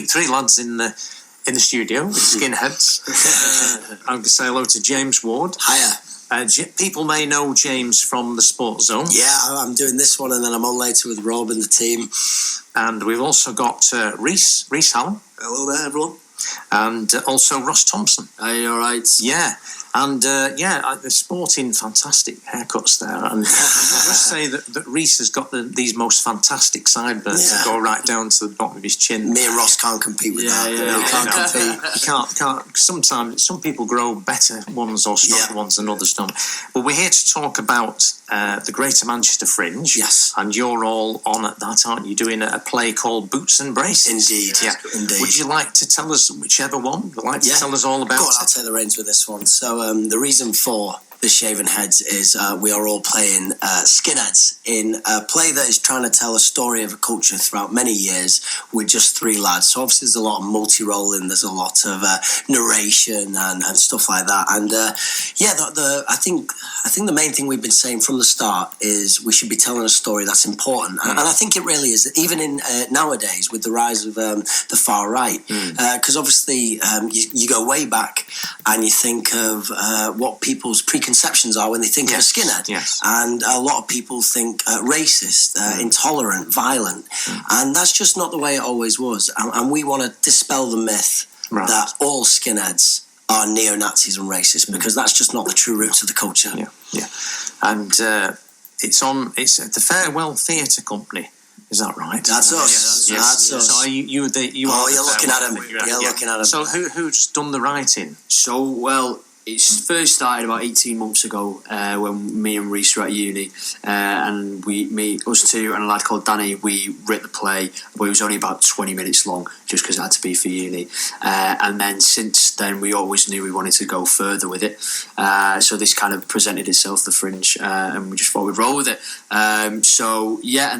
three lads in the studio with skinheads. I'm going to say hello to James Ward. Hiya. People may know James from the Sports Zone. Yeah, I'm doing this one, and then I'm on later with Rob and the team. And we've also got Reece Hallam. Hello there, everyone. And also Ross Thompson. Are you all right? Yeah. And, they're sporting fantastic haircuts there. And I must say that Reece has got these most fantastic sideburns that go right down to the bottom of his chin. Me and Ross can't compete with that. Yeah, we can't compete. You can't. Sometimes some people grow better ones or stronger ones than others don't. But we're here to talk about the Greater Manchester Fringe. Yes. And you're all on at that, aren't you? Doing a play called Boots and Braces. Indeed. Yeah. Indeed. Would you like to tell us whichever one? Would you like to tell us all about Go on, it? I'll take the reins with this one. So the reason for the Shaven Heads is we are all playing skinheads in a play that is trying to tell a story of a culture throughout many years with just three lads. So obviously there's a lot of multi-rolling, there's a lot of narration and stuff like that. And I think the main thing we've been saying from the start is we should be telling a story that's important. And I think it really is, even in nowadays with the rise of the far right, because obviously you go way back and you think of what people's preconceptions are when they think of a skinhead. Yes. And a lot of people think racist, intolerant, violent. And that's just not the way it always was. And we want to dispel the myth that all skinheads are neo-Nazis and racist, because that's just not the true roots of the culture. Yeah. And it's at the Farewell Theatre Company. Is that right? That's us. Yes. That's us. So you're looking at him. You're looking at him. So who's done the writing? So, well, it's first started about 18 months ago when me and Reece were at uni, and us two and a lad called Danny, we wrote the play, but it was only about 20 minutes long just because it had to be for uni. And then since then we always knew we wanted to go further with it. So this kind of presented itself, the Fringe, and we just thought we'd roll with it. And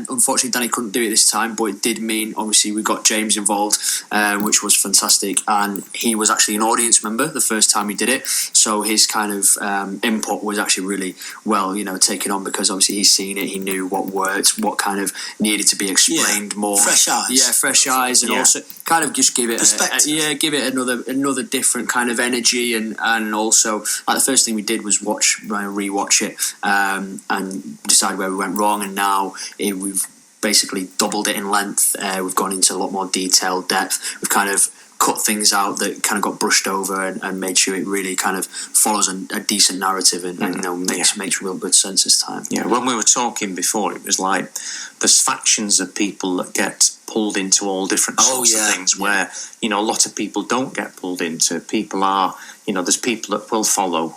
unfortunately Danny couldn't do it this time, but it did mean obviously we got James involved, which was fantastic, and he was actually an audience member the first time he did it. So his kind of input was actually really well, taken on, because obviously he's seen it, he knew what worked, what kind of needed to be explained more. Fresh eyes. Yeah, fresh eyes, and also kind of just give it give it another different kind of energy, and also like the first thing we did was rewatch it and decide where we went wrong, and now we've basically doubled it in length. We've gone into a lot more detail, depth. We've kind of cut things out that kind of got brushed over and made sure it really kind of follows a decent narrative and makes real good sense this time. Yeah, when we were talking before, it was like there's factions of people that get pulled into all different sorts of things where, a lot of people don't get pulled into. People are, there's people that will follow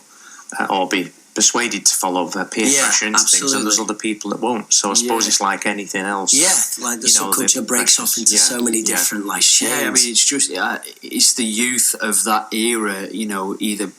or be persuaded to follow their peer pressure into things, and there's other people that won't. So I suppose it's like anything else. Yeah, like the subculture breaks off into so many different shades. Yeah, I mean, it's just it's the youth of that era, either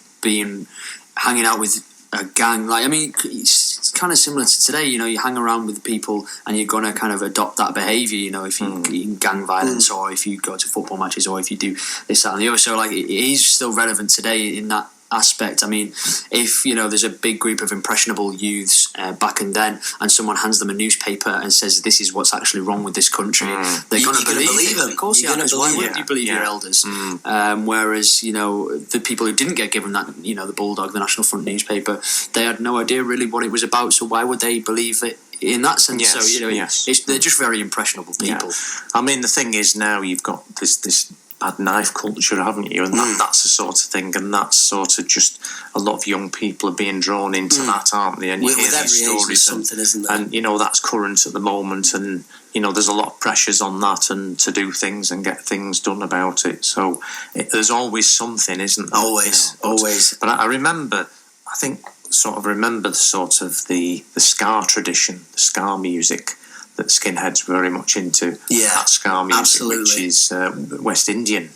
hanging out with a gang. Like, I mean, it's kind of similar to today. You hang around with people and you're gonna kind of adopt that behaviour. If you in gang violence, or if you go to football matches, or if you do this, that, and the other. So like, it is still relevant today in that aspect. I mean, if there's a big group of impressionable youths back and then, and someone hands them a newspaper and says this is what's actually wrong with this country, they're going to believe it. Of course, why wouldn't you believe your elders? Whereas the people who didn't get given that, the Bulldog, the National Front newspaper, they had no idea really what it was about. So why would they believe it in that sense? They're just very impressionable people. I mean, the thing is, now you've got this bad knife culture, haven't you? And that's the sort of thing, and that's sort of just a lot of young people are being drawn into that, aren't they? And you hear these stories, something, isn't there? And that's current at the moment, and there's a lot of pressures on that, and to do things and get things done about it. So there's always something, isn't there? Always. But I remember the ska tradition, the ska music that skinheads were very much into. That ska music, which is West Indian.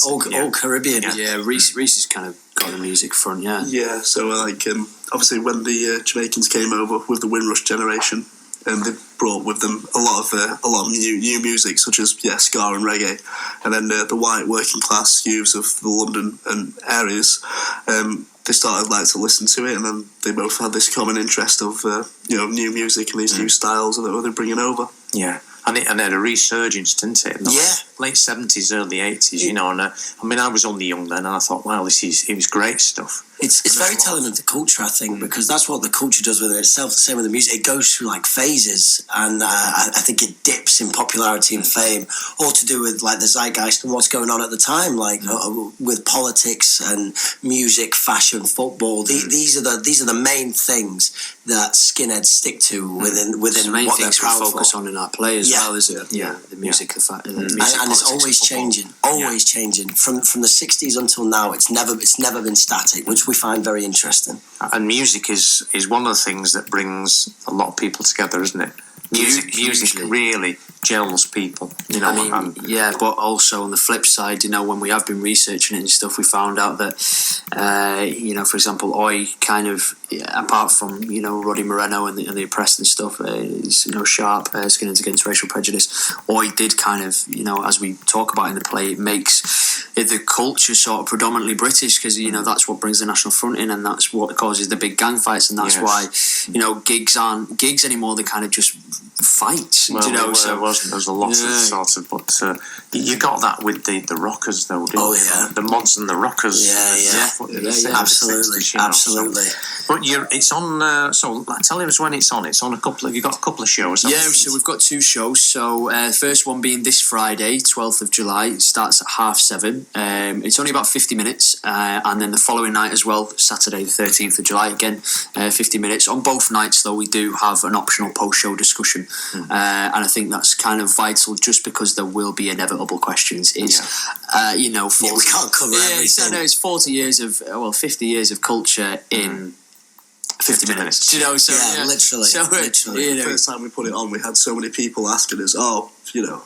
All Caribbean. Reece has kind of got the music front. Yeah. So obviously when the Jamaicans came over with the Windrush generation, they brought with them a lot of new music, such as ska and reggae, and then the white working class youths of the London and areas, they started to listen to it, and then they both had this common interest of new music and these new styles that they're bringing over. Yeah, And it had a resurgence, didn't it? In the late 70s, early 80s, you know. And I was only young then, and I thought, wow, it was great stuff. It's very telling of the culture, I think, because that's what the culture does within itself. The same with the music. It goes through like phases, and I think it dips in popularity and fame, all to do with like the zeitgeist and what's going on at the time, like with politics and music, fashion, football. These are the main things that skinheads stick to within the main what things they're proud we focus for. on in our play as well, is it? Yeah, the music, the fact, and it's always changing, changing from the 60s until now. It's never been static, which we find very interesting. And music is one of the things that brings a lot of people together, isn't it? Music really gels people, you know. I mean, but also on the flip side, you know, when we have been researching it and stuff, we found out that, you know, for example, I kind of, apart from, you know, Roddy Moreno and the Oppressed and stuff, you know, Sharp, Skinheads Against Racial Prejudice, I did kind of, you know, as we talk about in the play, it makes the culture sort of predominantly British, because, you know, that's what brings the National Front in, and that's what causes the big gang fights, and that's why, you know, gigs aren't gigs anymore, they're kind of just fights, well, you know. There's a lot of sort of, but you got that with the rockers though, didn't you? The mods and the rockers. Absolutely. But it's on. So tell us when it's on. It's on you got a couple of shows. So we've got 2 shows. So first one being this Friday, 12th of July. It starts at 7:30. It's only about 50 minutes, and then the following night as well, Saturday the 13th of July, again 50 minutes. On both nights though, we do have an optional post-show discussion, and I think that's kind of vital, just because there will be inevitable questions. It's you know, we can't cover everything. It's 50 years of culture in 50 minutes. You know, so literally. You know, the first time we put it on, we had so many people asking us, you know,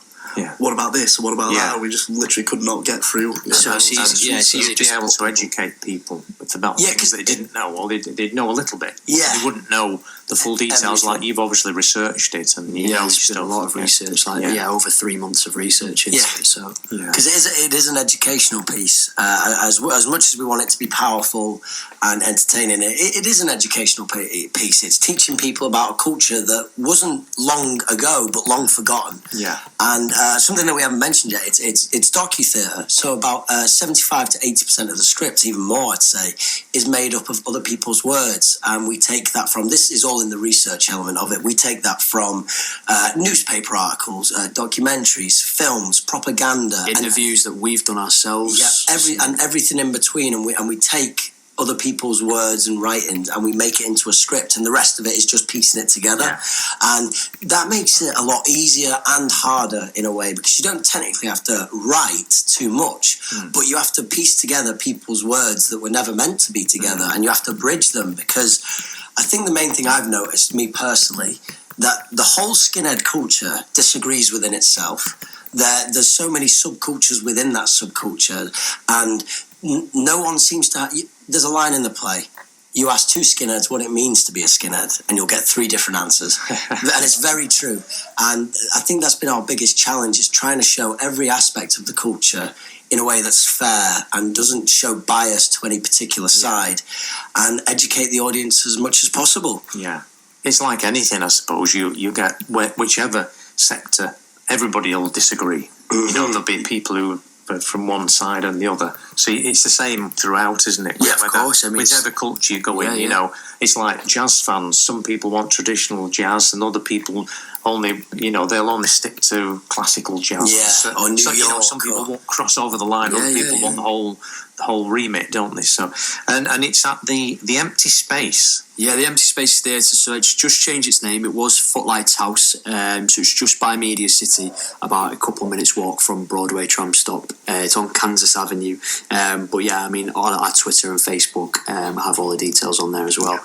what about this? What about that? We just literally could not get through. So it's easy to be able to educate people about things they didn't know, or they'd know a little bit. They wouldn't know the full details. Like, you've obviously researched it, and you know it's been a lot of research, over 3 months of research into it. So because it is an educational piece. As much as we want it to be powerful and entertaining, it is an educational piece. It's teaching people about a culture that wasn't long ago, but long forgotten. And something that we haven't mentioned yet, it's docu-theatre. So about 75 to 80% of the script, even more I'd say, is made up of other people's words. And we take that from, this is all in the research element of it, we take that from newspaper articles, documentaries, films, propaganda. Interviews that we've done ourselves. Everything in between. And we take other people's words and writings, and we make it into a script, and the rest of it is just piecing it together. And that makes it a lot easier and harder in a way, because you don't technically have to write too much, but you have to piece together people's words that were never meant to be together, and you have to bridge them, because I think the main thing I've noticed, me personally, that the whole skinhead culture disagrees within itself. There's so many subcultures within that subculture, and no one seems to have... There's a line in the play. You ask 2 skinheads what it means to be a skinhead, and you'll get 3 different answers. And it's very true. And I think that's been our biggest challenge, is trying to show every aspect of the culture in a way that's fair and doesn't show bias to any particular side, and educate the audience as much as possible. It's like anything, I suppose. You get whichever sector, everybody will disagree. You know, there'll be people who from one side and the other. So it's the same throughout, isn't it? Of course. I mean, whichever culture you go in, you know, it's like jazz fans. Some people want traditional jazz, and other people only, you know, they'll only stick to classical jazz. Or New York. You know, some people won't cross over the line. Other people want the whole remit, don't they? So, and it's at the Empty Space. Yeah, the Empty Space Theatre. So it's just changed its name. It was Footlights House. So it's just by Media City, about a couple of minutes walk from Broadway tram stop. It's on Kansas Avenue. But yeah, I mean, on our Twitter and Facebook, I have all the details on there as well.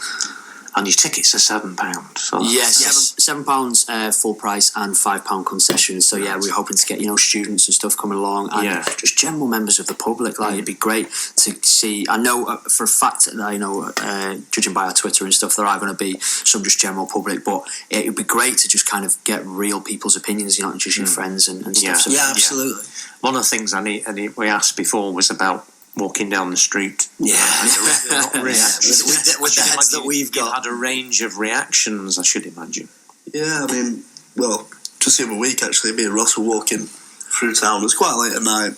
And your tickets are £7. So £7 full price and £5 concessions. So yeah, we're hoping to get, you know, students and stuff coming along, and just general members of the public. Like, it'd be great to see. I know for a fact that I know, judging by our Twitter and stuff, there are going to be some just general public, but it'd be great to just kind of get real people's opinions, you know, not just your friends and stuff. So, absolutely. One of the things we asked before was about walking down the street. With the heads that we've got. You had a range of reactions, I should imagine. Yeah, I mean, well, just the other week, actually, me and Ross were walking through town. It was quite late at night,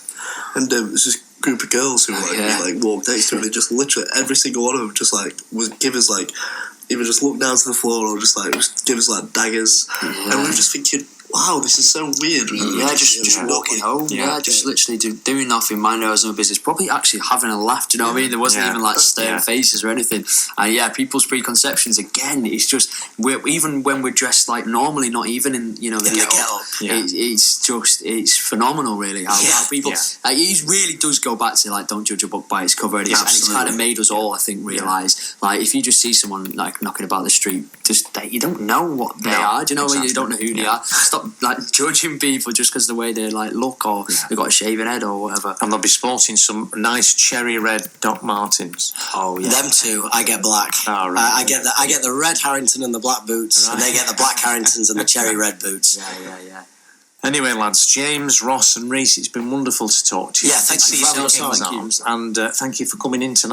and there was this group of girls who walked next to me. They just literally every single one of them just would give us either just look down to the floor or just give us daggers, and we were just thinking, wow, this is so weird. Just walking home. Just literally doing nothing, minding our own business. Probably actually having a laugh. Do you know what I mean? There wasn't even stern faces or anything. And people's preconceptions again. It's just even when we're dressed normally, not even in the it's phenomenal, really. How people. It really does go back to don't judge a book by its cover, and it's kind of made us all, I think, realise if you just see someone knocking about the street, you don't know what they are. Do you know? Exactly. You don't know who they are. Stop judging people just because the way they look, or they've got a shaven head or whatever. And they'll be sporting some nice cherry red Doc Martens. Oh yeah, them two. I get black. Oh, right. I get the red Harrington and the black boots, and they get the black Harringtons and the cherry red boots. Yeah. Anyway, lads, James, Ross, and Reece, it's been wonderful to talk to you. Yeah, thanks for having us on. And thank you for coming in tonight.